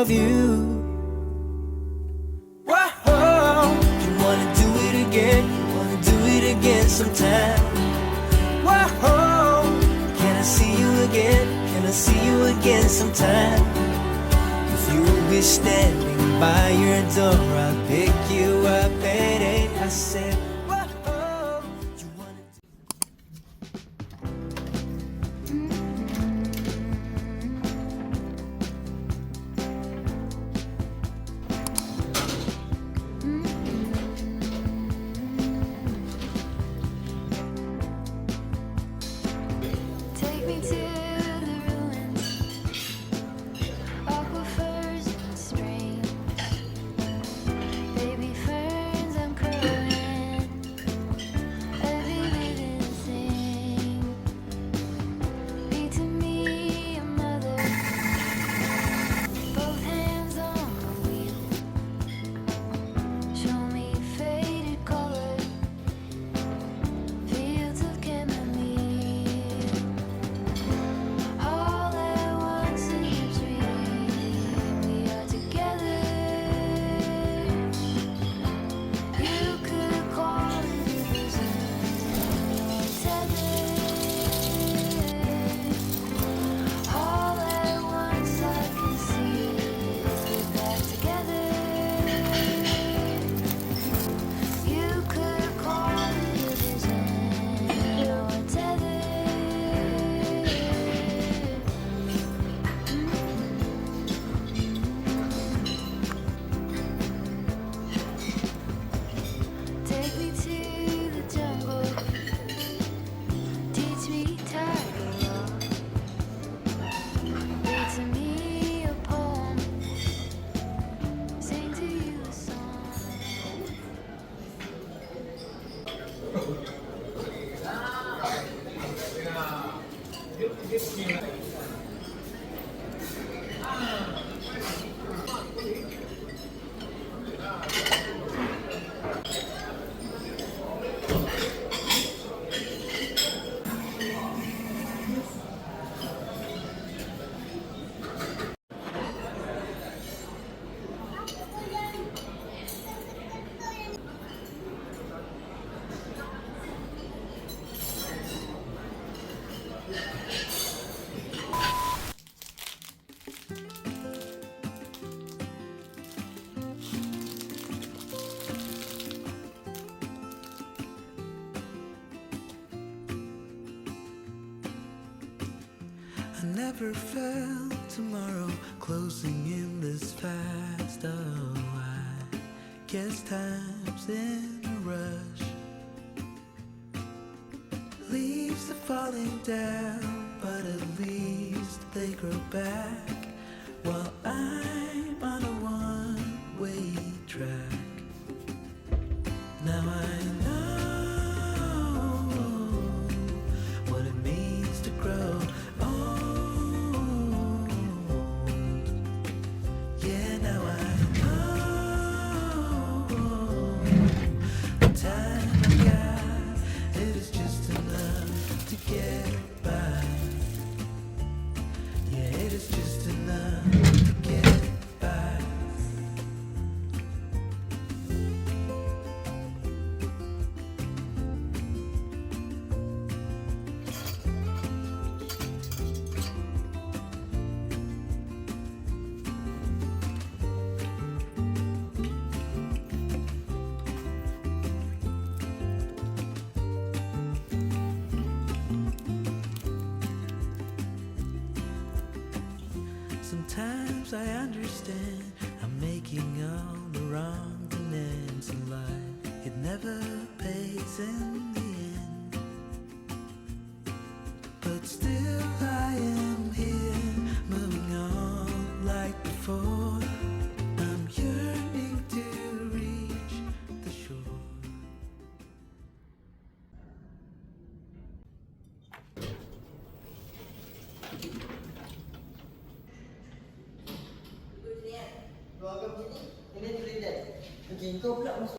of you. Whoa, you wanna do it again, you wanna do it again sometime. Whoa, can I see you again, can I see you again sometime? If you'll be standing by your door, I'll pick you up at 8. I said, whoa, you wanna Take me to the ruins, aquifers and streams, baby ferns I'm curling, every living thing. Be to me a mother, both hands on the wheel. Show me faded color, fields of chamomile. All at once in a dream, we are together. You could call it a vision, or tethered. All at once I can see it, we're back together. You could call it a vision, or tethered. Take me to the jungle, teach me tiger love. Read to me a poem, sing to you a song. I never felt tomorrow closing in this fast. Oh, I guess time's in a rush. Leaves are falling down, but at least they grow back. While I'm on a one-way track. Now I know what it means to grow old. Yeah, now I know the time I got, it is just enough to get by. Yeah, it is just enough to get by. Sometimes I understand I'm making all the wrong demands in life. It never pays in the end. But still I am here, moving on like before. I'm yearning to reach the shore. Keluarga begini, ini cerita. Okey, kau pula masuk.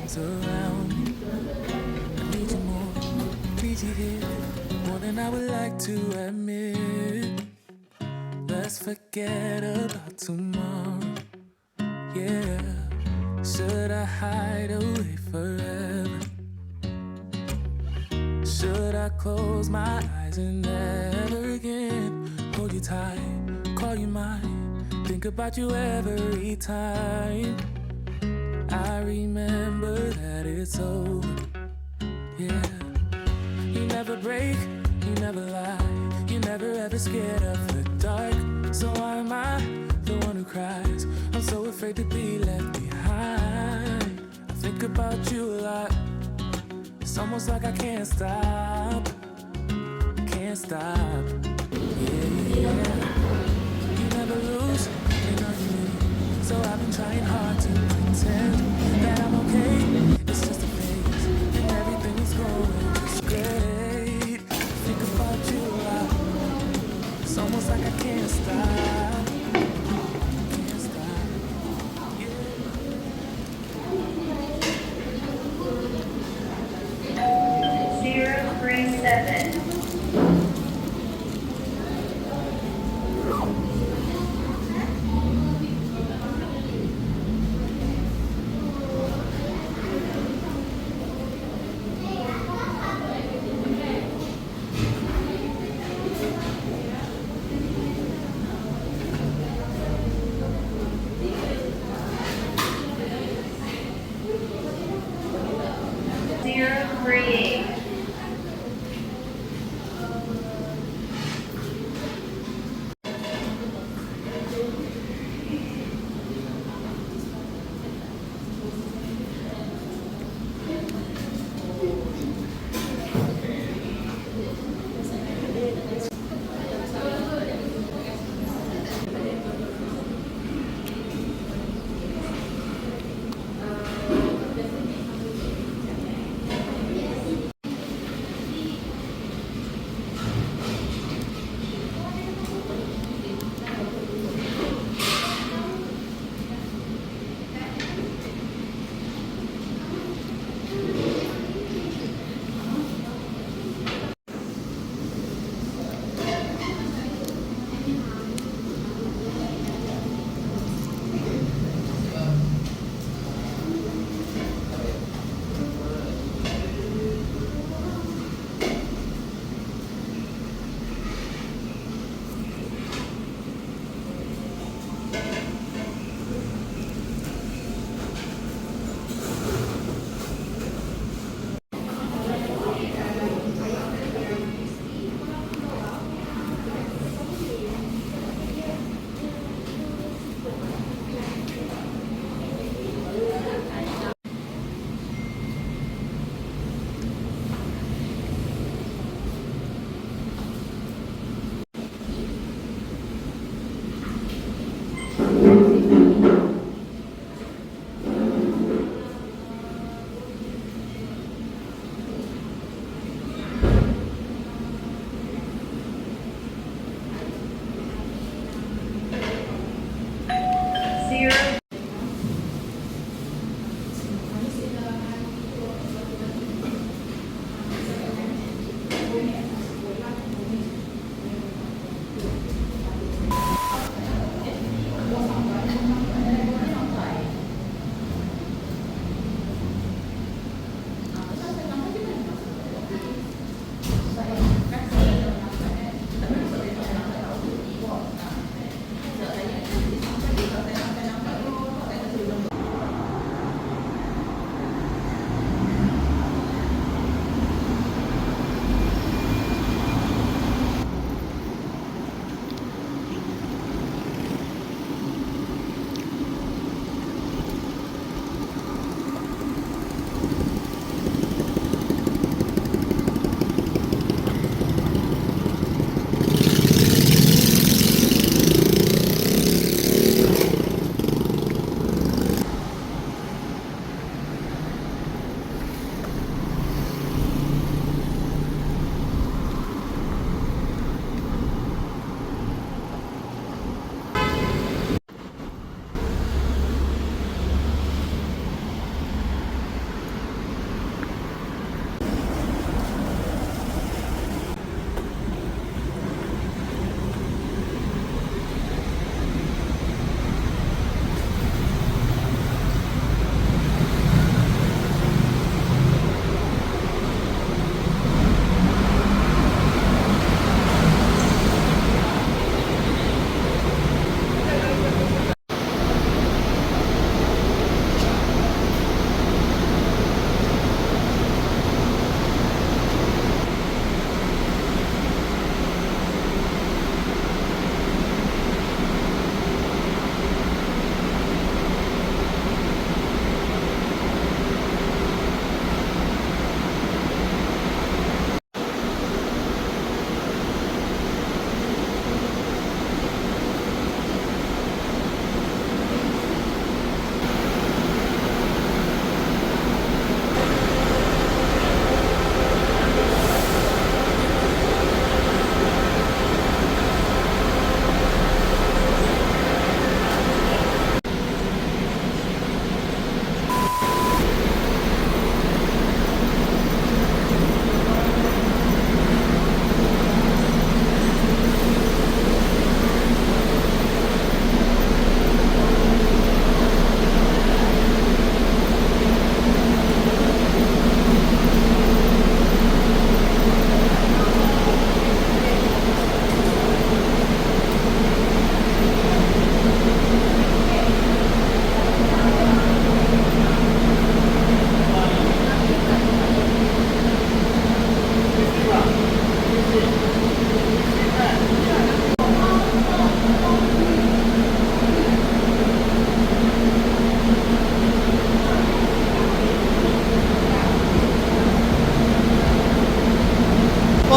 arms around me. I need you more, need you here, more than I would like to admit. Let's forget about tomorrow, yeah. Should I hide away forever? Should I close my eyes and never again hold you tight, call you mine, think about you every time? I remember that it's over, yeah. You never break, you never lie, you never ever scared of the dark. So why am I the one who cries? I'm so afraid to be left behind. I think about you a lot. It's almost like I can't stop, can't stop. Yeah. You never lose an argument, so I've been trying hard to pretend that I'm okay. It's just a phase, and everything is going just great. Think about you a lot. It's almost like I can't stop, can't stop. Yeah. 037. Zero, three, eight.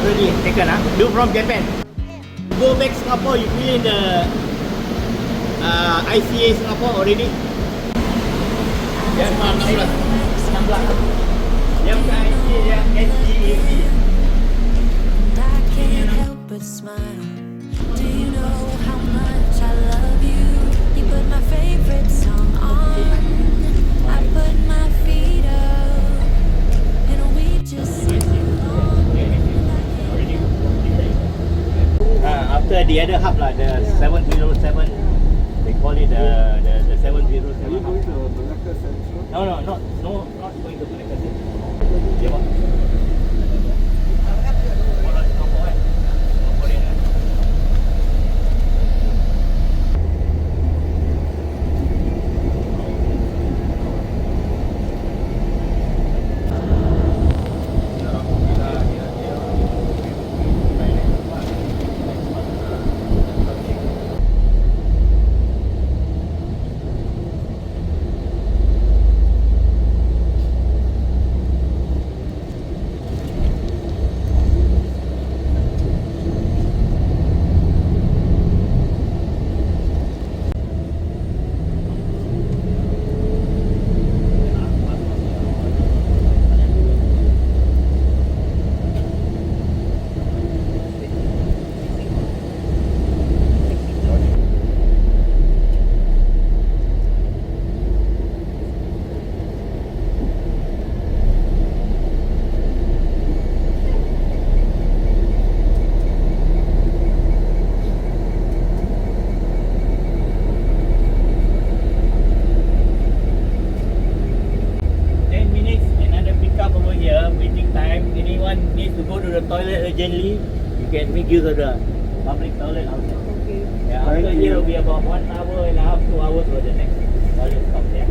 passport already taken, do from Japan. Go back Singapore, you fill in the ICA Singapore already. Yang 16. Yang ICA, yang SGAV. I can't help but smile. Do you know how much I love you? You put my favorite song on. I put my feet up, and we just sing along. After the other hub lah, the 707, they call it the 707 hub. No, not going to Malacca Central. Yeah, what? Toilet urgently, you can make use of the public toilet outside. Okay. Yeah, after here will be about 1 hour and a half, 2 hours for the next toilet stop there.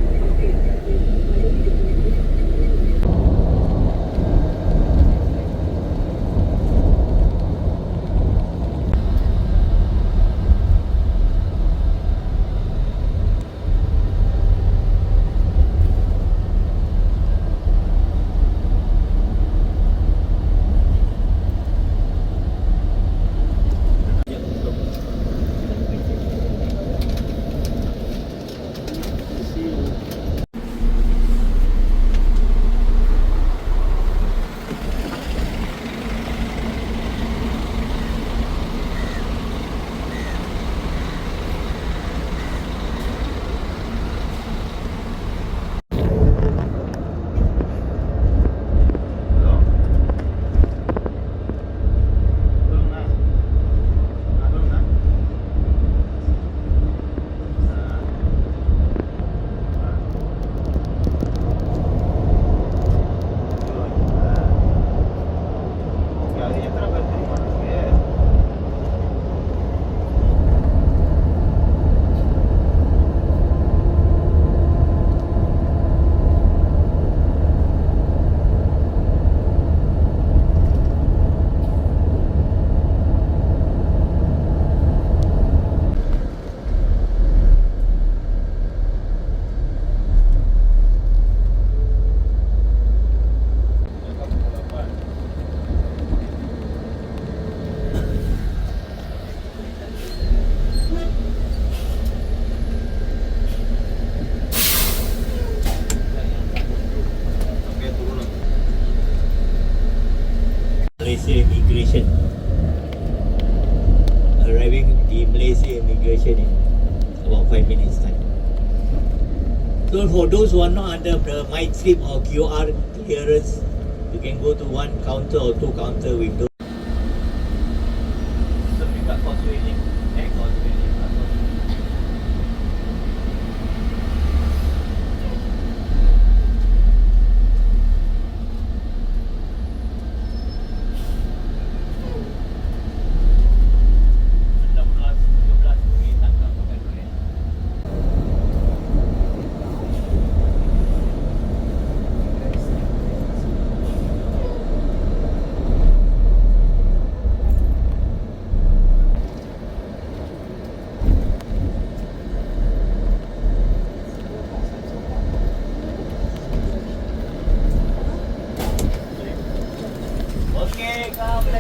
Malaysia immigration. Arriving the Malaysia immigration in about 5 minutes time. So for those who are not under the MyTrip or QR clearance, you can go to one counter or two counter with those. So we got Causeway Link, Causeway Link. Okay, come.